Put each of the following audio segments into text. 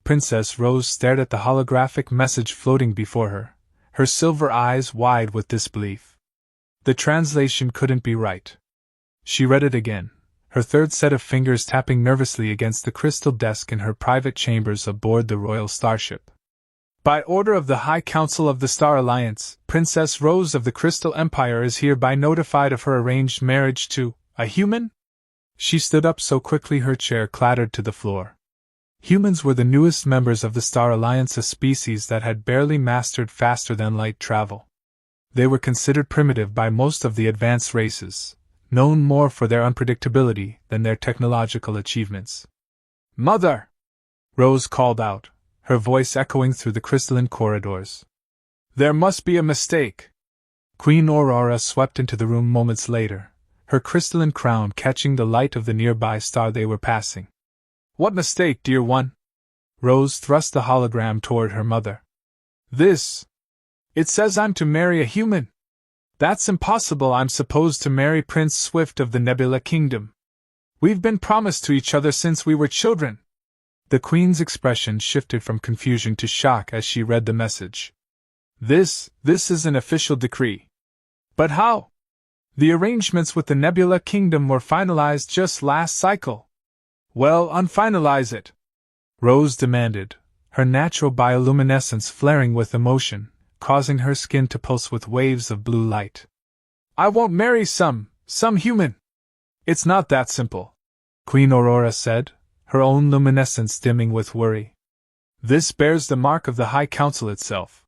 Princess Rose stared at the holographic message floating before her, her silver eyes wide with disbelief. The translation couldn't be right. She read it again, her third set of fingers tapping nervously against the crystal desk in her private chambers aboard the royal starship. By order of the High Council of the Star Alliance, Princess Rose of the Crystal Empire is hereby notified of her arranged marriage to a human? She stood up so quickly her chair clattered to the floor. Humans were the newest members of the Star Alliance, a species that had barely mastered faster-than-light travel. They were considered primitive by most of the advanced races, known more for their unpredictability than their technological achievements. "Mother!" Rose called out, her voice echoing through the crystalline corridors. "There must be a mistake." Queen Aurora swept into the room moments later, her crystalline crown catching the light of the nearby star they were passing. "What mistake, dear one?" Rose thrust the hologram toward her mother. "This. It says I'm to marry a human." "That's impossible. I'm supposed to marry Prince Swift of the Nebula Kingdom. We've been promised to each other since we were children." The Queen's expression shifted from confusion to shock as she read the message. This is an official decree." "But how? The arrangements with the Nebula Kingdom were finalized just last cycle." "Well, unfinalize it," Rose demanded, her natural bioluminescence flaring with emotion, causing her skin to pulse with waves of blue light. "I won't marry some human." "It's not that simple," Queen Aurora said, her own luminescence dimming with worry. "This bears the mark of the High Council itself.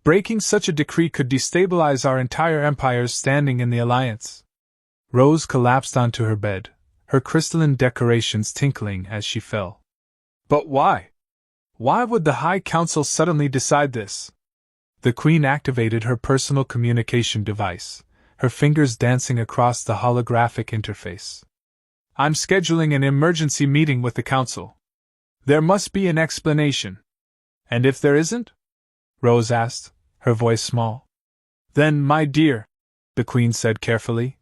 Breaking such a decree could destabilize our entire empire's standing in the Alliance." Rose collapsed onto her bed, her crystalline decorations tinkling as she fell. "But why? Why would the High Council suddenly decide this?" The Queen activated her personal communication device, her fingers dancing across the holographic interface. "I'm scheduling an emergency meeting with the Council. There must be an explanation." "And if there isn't?" Rose asked, her voice small. "Then, my dear," the Queen said carefully,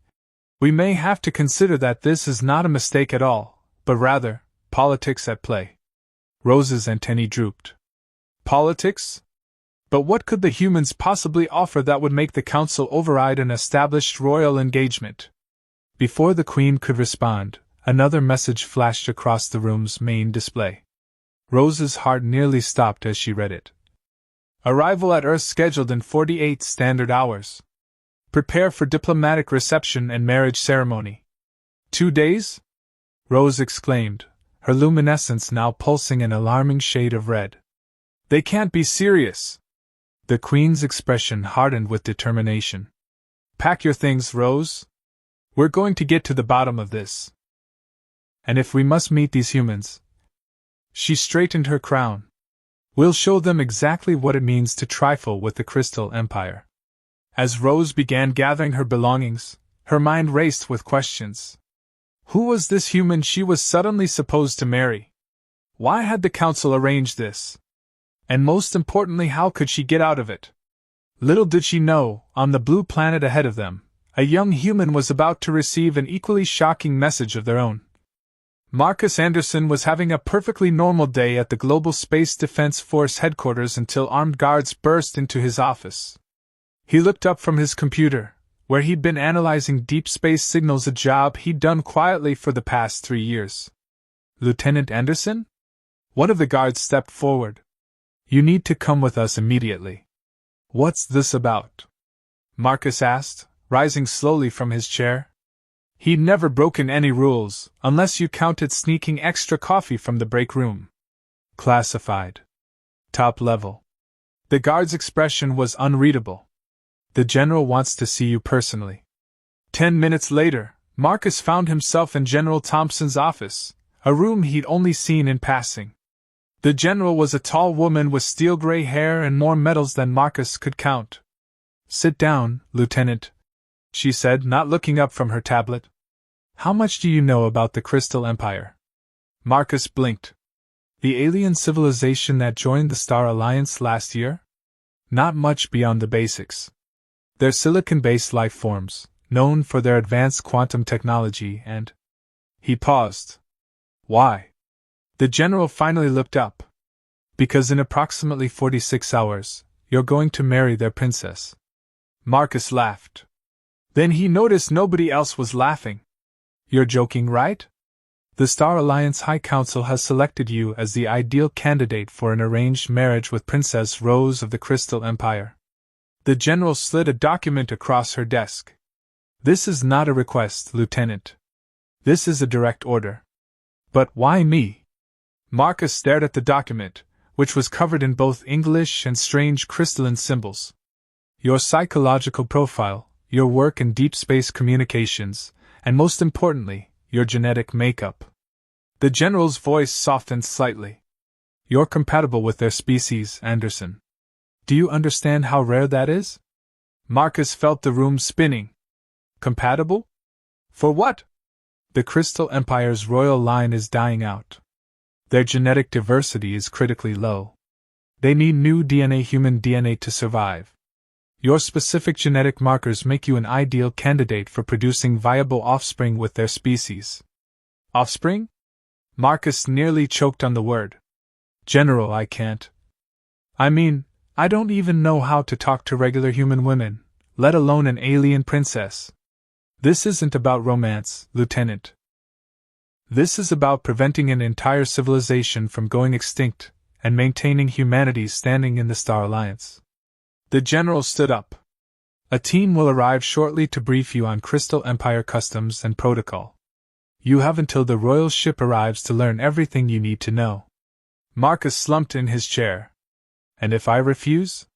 "we may have to consider that this is not a mistake at all, but rather, politics at play." Rose's antennae drooped. "Politics? But what could the humans possibly offer that would make the Council override an established royal engagement?" Before the Queen could respond, another message flashed across the room's main display. Rose's heart nearly stopped as she read it. "Arrival at Earth scheduled in 48 standard hours. Prepare for diplomatic reception and marriage ceremony." 2 days? Rose exclaimed, her luminescence now pulsing an alarming shade of red. "They can't be serious." The Queen's expression hardened with determination. "Pack your things, Rose. We're going to get to the bottom of this. And if we must meet these humans," she straightened her crown, "we'll show them exactly what it means to trifle with the Crystal Empire." As Rose began gathering her belongings, her mind raced with questions. Who was this human she was suddenly supposed to marry? Why had the Council arranged this? And most importantly, how could she get out of it? Little did she know, on the blue planet ahead of them, a young human was about to receive an equally shocking message of their own. Marcus Anderson was having a perfectly normal day at the Global Space Defense Force headquarters until armed guards burst into his office. He looked up from his computer, where he'd been analyzing deep space signals, a job he'd done quietly for the past 3 years. "Lieutenant Anderson?" One of the guards stepped forward. "You need to come with us immediately." "What's this about?" Marcus asked, rising slowly from his chair. He'd never broken any rules, unless you counted sneaking extra coffee from the break room. "Classified. Top level." The guard's expression was unreadable. "The General wants to see you personally." 10 minutes later, Marcus found himself in General Thompson's office, a room he'd only seen in passing. The General was a tall woman with steel-gray hair and more medals than Marcus could count. "Sit down, Lieutenant," she said, not looking up from her tablet. "How much do you know about the Crystal Empire?" Marcus blinked. "The alien civilization that joined the Star Alliance last year? Not much beyond the basics. They're silicon-based life forms, known for their advanced quantum technology and—" He paused. "Why?" The General finally looked up. Because in approximately 46 hours, you're going to marry their princess. Marcus laughed. Then he noticed nobody else was laughing. You're joking, right? The Star Alliance High Council has selected you as the ideal candidate for an arranged marriage with Princess Rose of the Crystal Empire. The general slid a document across her desk. This is not a request, Lieutenant. This is a direct order. But why me? Marcus stared at the document, which was covered in both English and strange crystalline symbols. Your psychological profile, your work in deep space communications, and most importantly, your genetic makeup. The general's voice softened slightly. You're compatible with their species, Anderson. Do you understand how rare that is? Marcus felt the room spinning. Compatible? For what? The Crystal Empire's royal line is dying out. Their genetic diversity is critically low. They need new DNA, human DNA, to survive. Your specific genetic markers make you an ideal candidate for producing viable offspring with their species. Offspring? Marcus nearly choked on the word. General, I can't. I mean, I don't even know how to talk to regular human women, let alone an alien princess. This isn't about romance, Lieutenant. This is about preventing an entire civilization from going extinct and maintaining humanity's standing in the Star Alliance. The general stood up. A team will arrive shortly to brief you on Crystal Empire customs and protocol. You have until the royal ship arrives to learn everything you need to know. Marcus slumped in his chair. And if I refuse?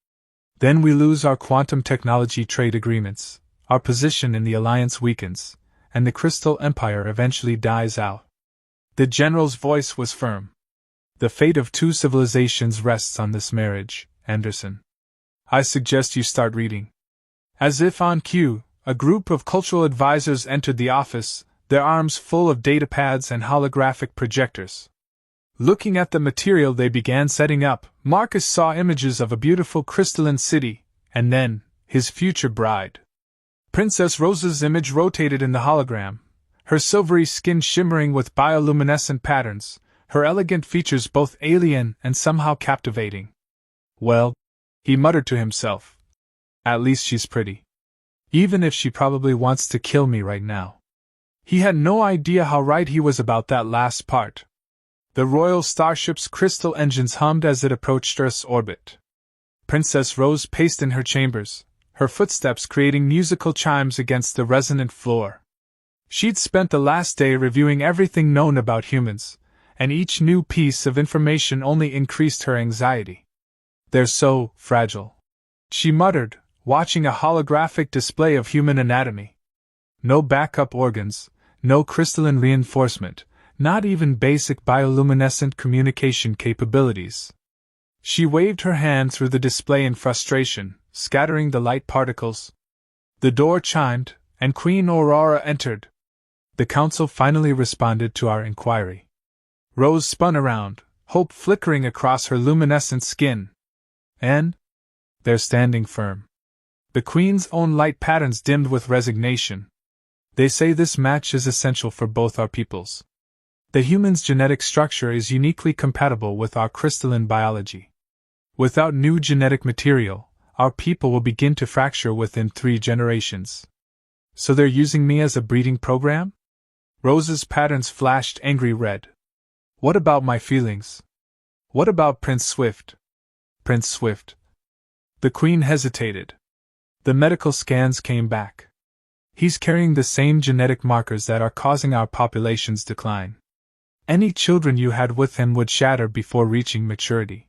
Then we lose our quantum technology trade agreements, our position in the Alliance weakens, and the Crystal Empire eventually dies out. The general's voice was firm. The fate of two civilizations rests on this marriage, Anderson. I suggest you start reading. As if on cue, a group of cultural advisors entered the office, their arms full of datapads and holographic projectors. Looking at the material they began setting up, Marcus saw images of a beautiful crystalline city, and then, his future bride. Princess Rose's image rotated in the hologram, her silvery skin shimmering with bioluminescent patterns, her elegant features both alien and somehow captivating. Well, he muttered to himself, at least she's pretty. Even if she probably wants to kill me right now. He had no idea how right he was about that last part. The royal starship's crystal engines hummed as it approached Earth's orbit. Princess Rose paced in her chambers, her footsteps creating musical chimes against the resonant floor. She'd spent the last day reviewing everything known about humans, and each new piece of information only increased her anxiety. They're so fragile, she muttered, watching a holographic display of human anatomy. No backup organs, no crystalline reinforcement, not even basic bioluminescent communication capabilities. She waved her hand through the display in frustration, scattering the light particles. The door chimed, and Queen Aurora entered. The council finally responded to our inquiry. Rose spun around, hope flickering across her luminescent skin. And? They're standing firm. The Queen's own light patterns dimmed with resignation. They say this match is essential for both our peoples. The human's genetic structure is uniquely compatible with our crystalline biology. Without new genetic material, our people will begin to fracture within 3 generations. So they're using me as a breeding program? Rose's patterns flashed angry red. What about my feelings? What about Prince Swift? Prince Swift. The Queen hesitated. The medical scans came back. He's carrying the same genetic markers that are causing our population's decline. Any children you had with him would shatter before reaching maturity.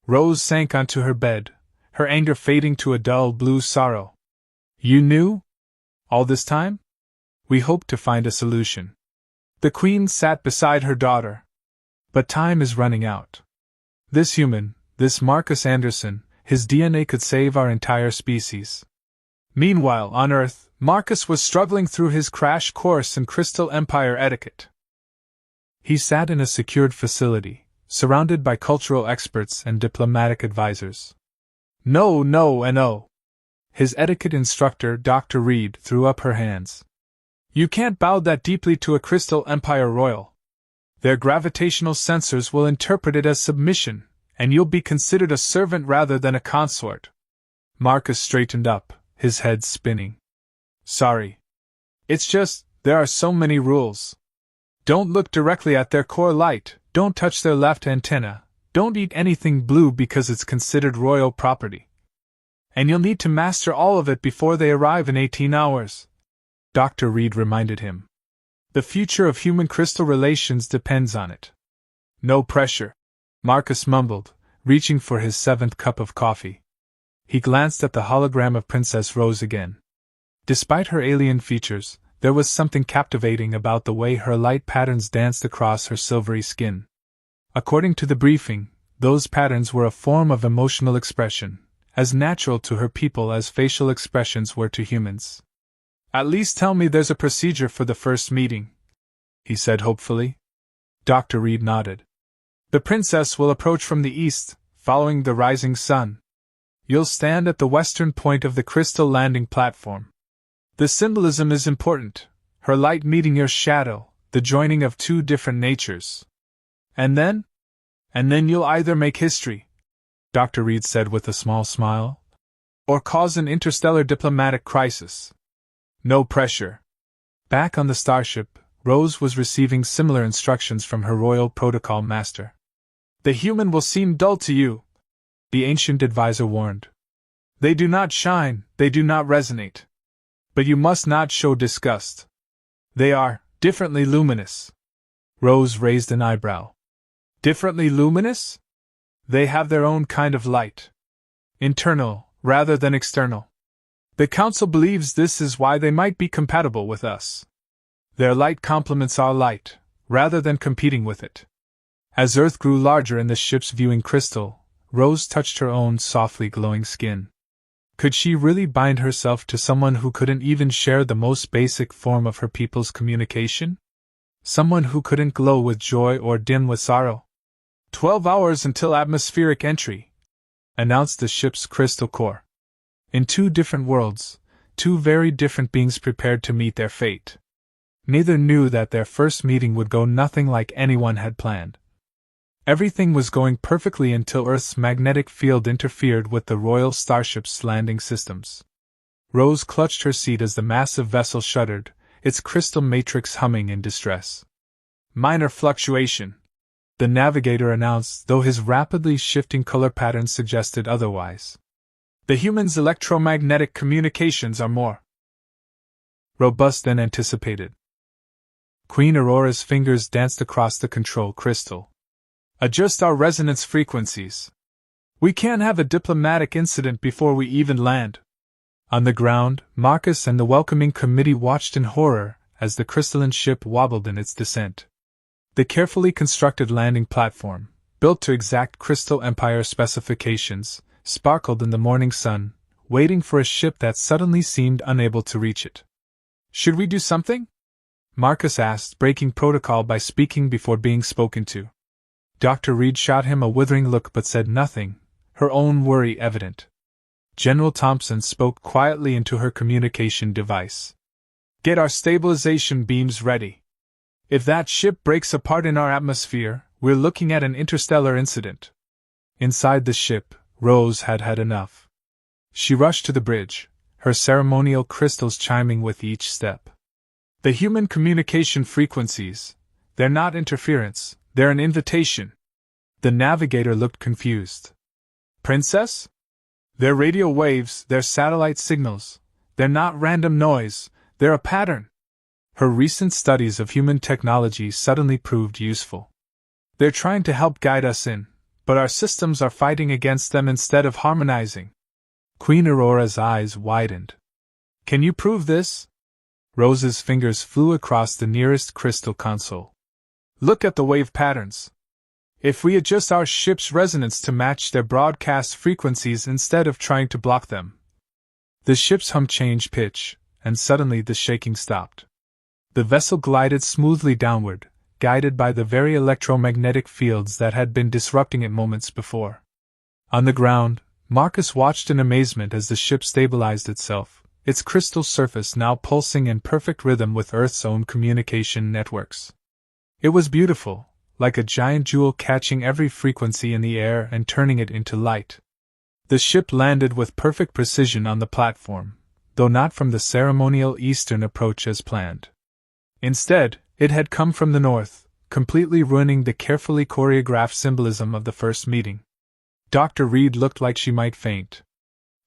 Rose sank onto her bed, her anger fading to a dull blue sorrow. You knew? All this time? We hoped to find a solution. The Queen sat beside her daughter. But time is running out. This human, this Marcus Anderson, his DNA could save our entire species. Meanwhile, on Earth, Marcus was struggling through his crash course in Crystal Empire etiquette. He sat in a secured facility, surrounded by cultural experts and diplomatic advisors. No, no, and no. His etiquette instructor, Dr. Reed, threw up her hands. You can't bow that deeply to a Crystal Empire royal. Their gravitational sensors will interpret it as submission, and you'll be considered a servant rather than a consort. Marcus straightened up, his head spinning. Sorry. It's just, there are so many rules. Don't look directly at their core light, don't touch their left antenna, don't eat anything blue because it's considered royal property. And you'll need to master all of it before they arrive in 18 hours. Dr. Reed reminded him. The future of human crystal relations depends on it. No pressure, Marcus mumbled, reaching for his 7th cup of coffee. He glanced at the hologram of Princess Rose again. Despite her alien features, there was something captivating about the way her light patterns danced across her silvery skin. According to the briefing, those patterns were a form of emotional expression, as natural to her people as facial expressions were to humans. At least tell me there's a procedure for the first meeting, he said hopefully. Dr. Reed nodded. The princess will approach from the east, following the rising sun. You'll stand at the western point of the crystal landing platform. The symbolism is important, her light meeting your shadow, the joining of two different natures. And then you'll either make history, Dr. Reed said with a small smile, or cause an interstellar diplomatic crisis. No pressure. Back on the starship, Rose was receiving similar instructions from her royal protocol master. The human will seem dull to you, the ancient advisor warned. They do not shine, they do not resonate. But you must not show disgust. They are differently luminous. Rose raised an eyebrow. Differently luminous? They have their own kind of light. Internal, rather than external. The Council believes this is why they might be compatible with us. Their light complements our light, rather than competing with it. As Earth grew larger in the ship's viewing crystal, Rose touched her own softly glowing skin. Could she really bind herself to someone who couldn't even share the most basic form of her people's communication? Someone who couldn't glow with joy or dim with sorrow? 12 hours until atmospheric entry, announced the ship's crystal core. In 2 different worlds, 2 very different beings prepared to meet their fate. Neither knew that their first meeting would go nothing like anyone had planned. Everything was going perfectly until Earth's magnetic field interfered with the royal starship's landing systems. Rose clutched her seat as the massive vessel shuddered, its crystal matrix humming in distress. Minor fluctuation, the navigator announced, though his rapidly shifting color patterns suggested otherwise. The human's electromagnetic communications are more robust than anticipated. Queen Aurora's fingers danced across the control crystal. Adjust our resonance frequencies. We can't have a diplomatic incident before we even land. On the ground, Marcus and the welcoming committee watched in horror as the crystalline ship wobbled in its descent. The carefully constructed landing platform, built to exact Crystal Empire specifications, sparkled in the morning sun, waiting for a ship that suddenly seemed unable to reach it. Should we do something? Marcus asked, breaking protocol by speaking before being spoken to. Dr. Reed shot him a withering look but said nothing, her own worry evident. General Thompson spoke quietly into her communication device. Get our stabilization beams ready. If that ship breaks apart in our atmosphere, we're looking at an interstellar incident. Inside the ship, Rose had had enough. She rushed to the bridge, her ceremonial crystals chiming with each step. The human communication frequencies, they're not interference, they're an invitation. The navigator looked confused. Princess? They're radio waves, they're satellite signals. They're not random noise, they're a pattern. Her recent studies of human technology suddenly proved useful. They're trying to help guide us in, but our systems are fighting against them instead of harmonizing. Queen Aurora's eyes widened. Can you prove this? Rose's fingers flew across the nearest crystal console. Look at the wave patterns. If we adjust our ship's resonance to match their broadcast frequencies instead of trying to block them. The ship's hum changed pitch, and suddenly the shaking stopped. The vessel glided smoothly downward, guided by the very electromagnetic fields that had been disrupting it moments before. On the ground, Marcus watched in amazement as the ship stabilized itself, its crystal surface now pulsing in perfect rhythm with Earth's own communication networks. It was beautiful, like a giant jewel catching every frequency in the air and turning it into light. The ship landed with perfect precision on the platform, though not from the ceremonial eastern approach as planned. Instead, it had come from the north, completely ruining the carefully choreographed symbolism of the first meeting. Dr. Reed looked like she might faint.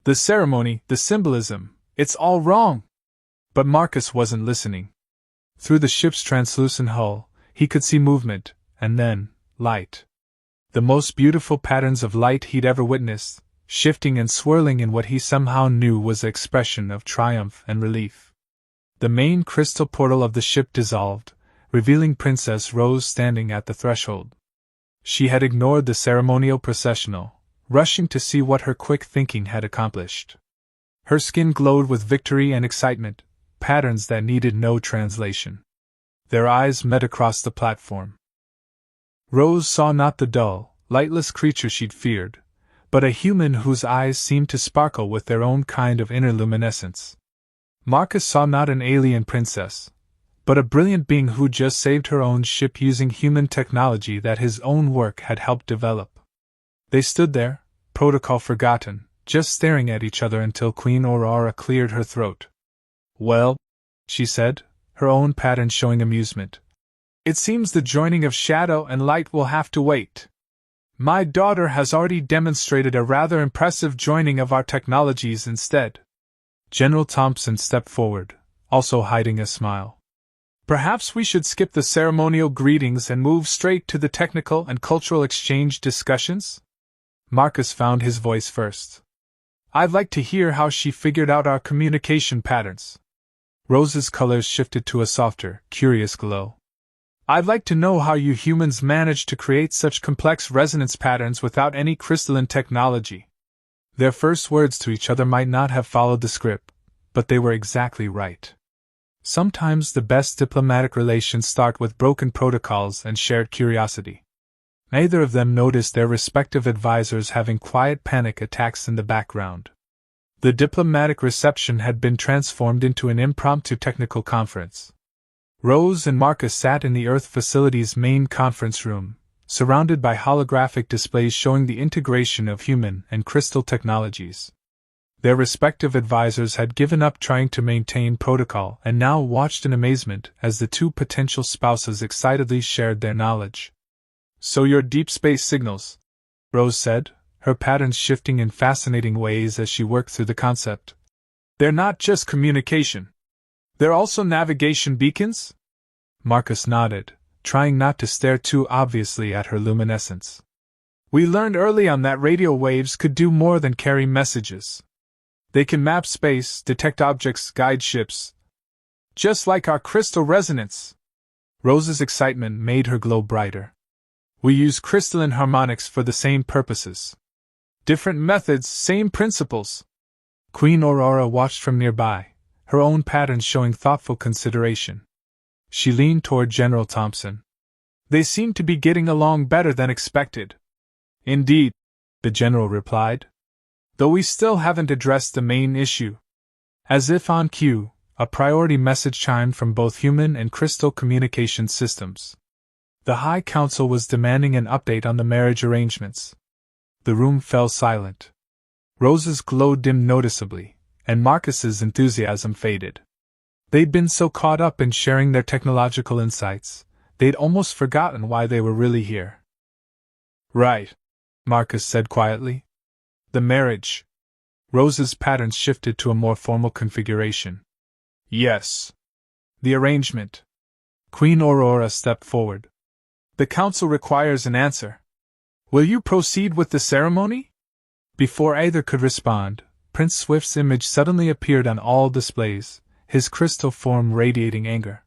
The ceremony, the symbolism, it's all wrong! But Marcus wasn't listening. Through the ship's translucent hull, he could see movement, and then, light. The most beautiful patterns of light he'd ever witnessed, shifting and swirling in what he somehow knew was the expression of triumph and relief. The main crystal portal of the ship dissolved, revealing Princess Rose standing at the threshold. She had ignored the ceremonial processional, rushing to see what her quick thinking had accomplished. Her skin glowed with victory and excitement, patterns that needed no translation. Their eyes met across the platform. Rose saw not the dull, lightless creature she'd feared, but a human whose eyes seemed to sparkle with their own kind of inner luminescence. Marcus saw not an alien princess, but a brilliant being who just saved her own ship using human technology that his own work had helped develop. They stood there, protocol forgotten, just staring at each other until Queen Aurora cleared her throat. "Well," she said, her own pattern showing amusement, "it seems the joining of shadow and light will have to wait. My daughter has already demonstrated a rather impressive joining of our technologies instead." General Thompson stepped forward, also hiding a smile. "Perhaps we should skip the ceremonial greetings and move straight to the technical and cultural exchange discussions?" Marcus found his voice first. "I'd like to hear how she figured out our communication patterns." Rose's colors shifted to a softer, curious glow. "I'd like to know how you humans managed to create such complex resonance patterns without any crystalline technology." Their first words to each other might not have followed the script, but they were exactly right. Sometimes the best diplomatic relations start with broken protocols and shared curiosity. Neither of them noticed their respective advisors having quiet panic attacks in the background. The diplomatic reception had been transformed into an impromptu technical conference. Rose and Marcus sat in the Earth facility's main conference room, surrounded by holographic displays showing the integration of human and crystal technologies. Their respective advisors had given up trying to maintain protocol and now watched in amazement as the two potential spouses excitedly shared their knowledge. "So your deep space signals," Rose said, her patterns shifting in fascinating ways as she worked through the concept. "They're not just communication. They're also navigation beacons?" Marcus nodded, trying not to stare too obviously at her luminescence. "We learned early on that radio waves could do more than carry messages. They can map space, detect objects, guide ships. Just like our crystal resonance." Rose's excitement made her glow brighter. "We use crystalline harmonics for the same purposes. Different methods, same principles." Queen Aurora watched from nearby, her own patterns showing thoughtful consideration. She leaned toward General Thompson. "They seem to be getting along better than expected." "Indeed," the general replied. "Though we still haven't addressed the main issue." As if on cue, a priority message chimed from both human and crystal communication systems. The High Council was demanding an update on the marriage arrangements. The room fell silent. Rose's glow dimmed noticeably, and Marcus's enthusiasm faded. They'd been so caught up in sharing their technological insights, they'd almost forgotten why they were really here. "Right," Marcus said quietly. "The marriage." Rose's patterns shifted to a more formal configuration. "Yes. The arrangement." Queen Aurora stepped forward. "The council requires an answer. Will you proceed with the ceremony?" Before either could respond, Prince Swift's image suddenly appeared on all displays, his crystal form radiating anger.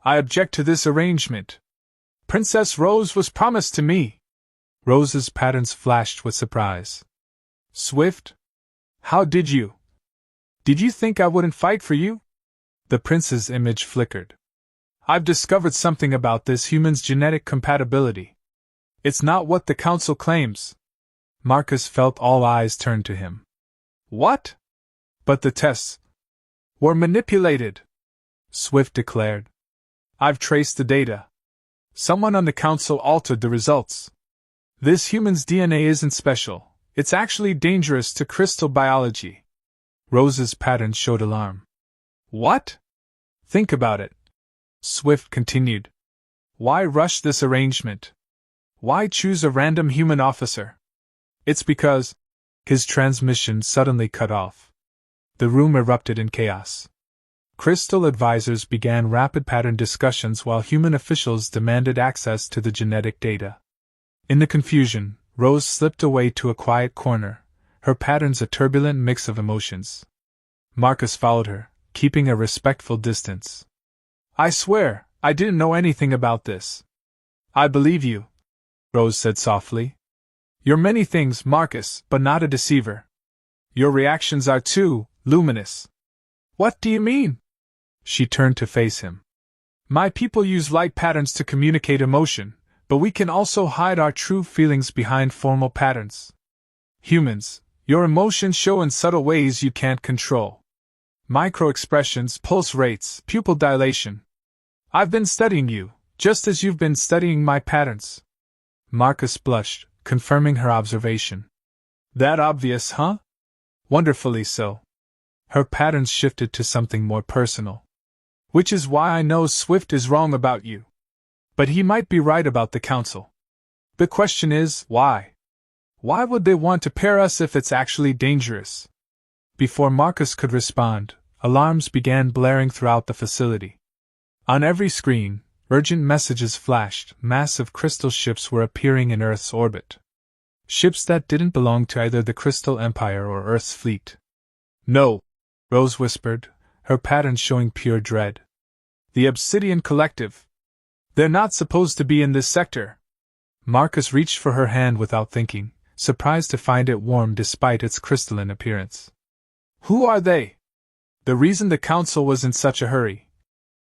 "I object to this arrangement. Princess Rose was promised to me." Rose's patterns flashed with surprise. "Swift? How did you? Did you think I wouldn't fight for you?" The prince's image flickered. "I've discovered something about this human's genetic compatibility. It's not what the council claims." Marcus felt all eyes turn to him. "What?" "But the tests were manipulated," Swift declared. "I've traced the data. Someone on the council altered the results. This human's DNA isn't special, it's actually dangerous to crystal biology. Rose's pattern showed alarm. What? Think about it. Swift continued. Why rush this arrangement? Why choose a random human officer? It's because. His transmission suddenly cut off. The room erupted in chaos. Crystal advisors began rapid pattern discussions while human officials demanded access to the genetic data. In the confusion, Rose slipped away to a quiet corner, her patterns a turbulent mix of emotions. Marcus followed her, keeping a respectful distance. I swear, I didn't know anything about this. I believe you, Rose said softly. You're many things, Marcus, but not a deceiver. Your reactions are too luminous. What do you mean? She turned to face him. My people use light patterns to communicate emotion, but we can also hide our true feelings behind formal patterns. Humans, your emotions show in subtle ways you can't control. Micro-expressions, pulse rates, pupil dilation. I've been studying you, just as you've been studying my patterns. Marcus blushed, confirming her observation. That obvious, huh? Wonderfully so. Her patterns shifted to something more personal. Which is why I know Swift is wrong about you. But he might be right about the council. The question is, why? Why would they want to pair us if it's actually dangerous? Before Marcus could respond, alarms began blaring throughout the facility. On every screen, urgent messages flashed, massive crystal ships were appearing in Earth's orbit. Ships that didn't belong to either the Crystal Empire or Earth's fleet. No, Rose whispered, her patterns showing pure dread. The Obsidian Collective. They're not supposed to be in this sector. Marcus reached for her hand without thinking, surprised to find it warm despite its crystalline appearance. Who are they? The reason the council was in such a hurry.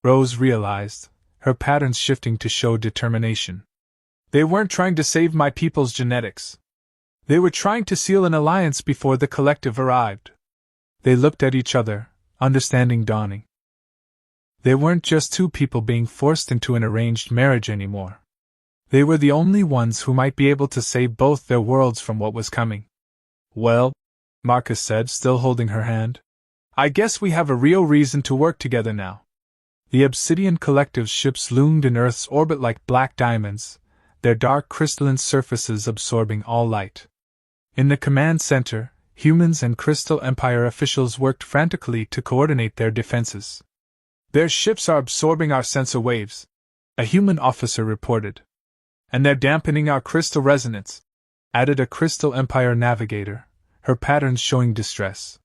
Rose realized, her patterns shifting to show determination. They weren't trying to save my people's genetics. They were trying to seal an alliance before the collective arrived. They looked at each other, understanding dawning. They weren't just two people being forced into an arranged marriage anymore. They were the only ones who might be able to save both their worlds from what was coming. Well, Marcus said, still holding her hand, I guess we have a real reason to work together now. The Obsidian Collective's ships loomed in Earth's orbit like black diamonds, their dark crystalline surfaces absorbing all light. In the command center, humans and Crystal Empire officials worked frantically to coordinate their defenses. Their ships are absorbing our sensor waves, a human officer reported. And they're dampening our crystal resonance, added a Crystal Empire navigator, her patterns showing distress.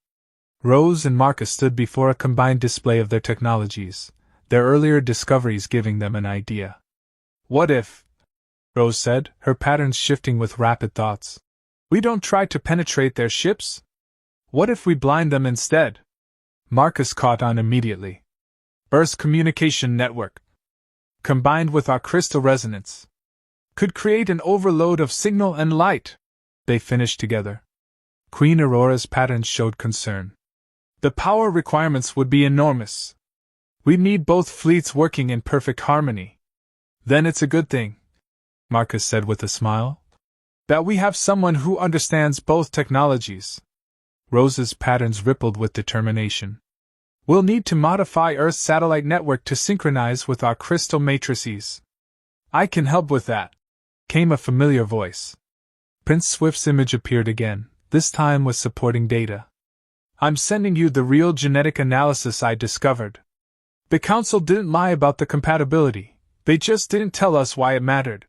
Rose and Marcus stood before a combined display of their technologies, their earlier discoveries giving them an idea. What if, Rose said, her patterns shifting with rapid thoughts, we don't try to penetrate their ships? What if we blind them instead? Marcus caught on immediately. Earth's communication network, combined with our crystal resonance, could create an overload of signal and light. They finished together. Queen Aurora's patterns showed concern. The power requirements would be enormous. We'd need both fleets working in perfect harmony. Then it's a good thing, Marcus said with a smile, that we have someone who understands both technologies. Rose's patterns rippled with determination. We'll need to modify Earth's satellite network to synchronize with our crystal matrices. I can help with that, came a familiar voice. Prince Swift's image appeared again, this time with supporting data. I'm sending you the real genetic analysis I discovered. The council didn't lie about the compatibility, they just didn't tell us why it mattered.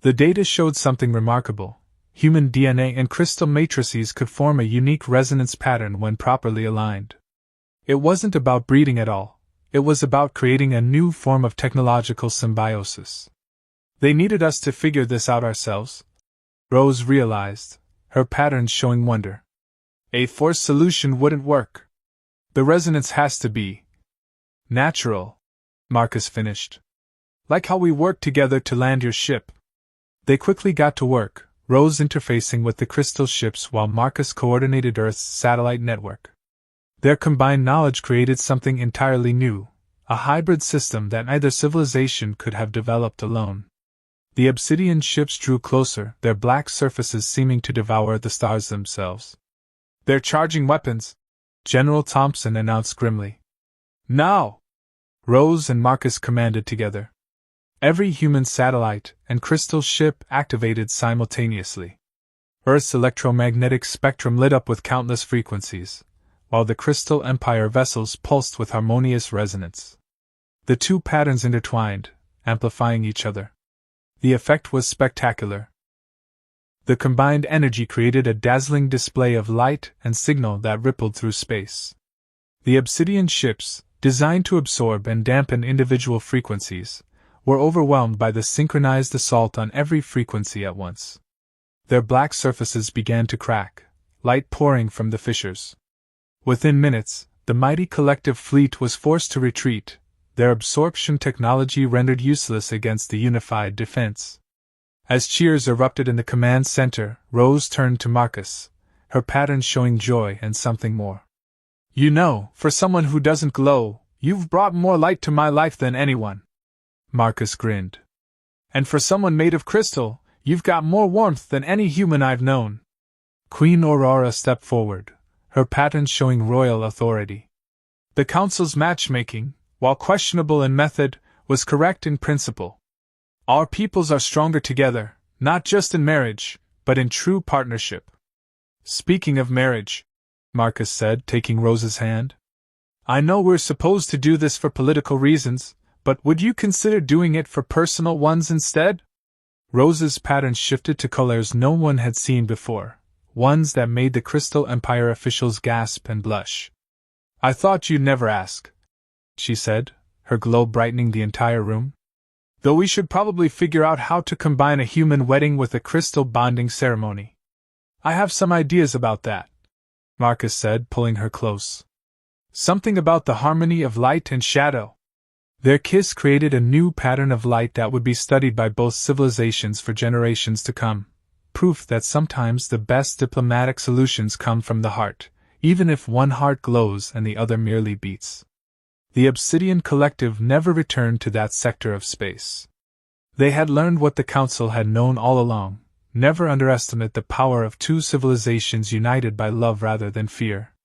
The data showed something remarkable. Human DNA and crystal matrices could form a unique resonance pattern when properly aligned. It wasn't about breeding at all, it was about creating a new form of technological symbiosis. They needed us to figure this out ourselves. Rose realized, her patterns showing wonder. A forced solution wouldn't work. The resonance has to be natural, Marcus finished. Like how we worked together to land your ship. They quickly got to work, Rose interfacing with the crystal ships while Marcus coordinated Earth's satellite network. Their combined knowledge created something entirely new, a hybrid system that neither civilization could have developed alone. The obsidian ships drew closer, their black surfaces seeming to devour the stars themselves. "They're charging weapons," General Thompson announced grimly. "Now!" Rose and Marcus commanded together. Every human satellite and crystal ship activated simultaneously. Earth's electromagnetic spectrum lit up with countless frequencies, while the Crystal Empire vessels pulsed with harmonious resonance. The two patterns intertwined, amplifying each other. The effect was spectacular. The combined energy created a dazzling display of light and signal that rippled through space. The obsidian ships, designed to absorb and dampen individual frequencies, were overwhelmed by the synchronized assault on every frequency at once. Their black surfaces began to crack, light pouring from the fissures. Within minutes, the mighty collective fleet was forced to retreat, their absorption technology rendered useless against the unified defense. As cheers erupted in the command center, Rose turned to Marcus, her pattern showing joy and something more. "You know, for someone who doesn't glow, you've brought more light to my life than anyone." Marcus grinned. "And for someone made of crystal, you've got more warmth than any human I've known." Queen Aurora stepped forward, her pattern showing royal authority. "The Council's matchmaking, while questionable in method, was correct in principle. Our peoples are stronger together, not just in marriage, but in true partnership." "Speaking of marriage," Marcus said, taking Rose's hand, "I know we're supposed to do this for political reasons, but would you consider doing it for personal ones instead?" Rose's pattern shifted to colors no one had seen before, ones that made the Crystal Empire officials gasp and blush. "I thought you'd never ask," she said, her glow brightening the entire room. "Though we should probably figure out how to combine a human wedding with a crystal bonding ceremony." "I have some ideas about that," Marcus said, pulling her close. "Something about the harmony of light and shadow." Their kiss created a new pattern of light that would be studied by both civilizations for generations to come, proof that sometimes the best diplomatic solutions come from the heart, even if one heart glows and the other merely beats. The Obsidian Collective never returned to that sector of space. They had learned what the Council had known all along: never underestimate the power of two civilizations united by love rather than fear.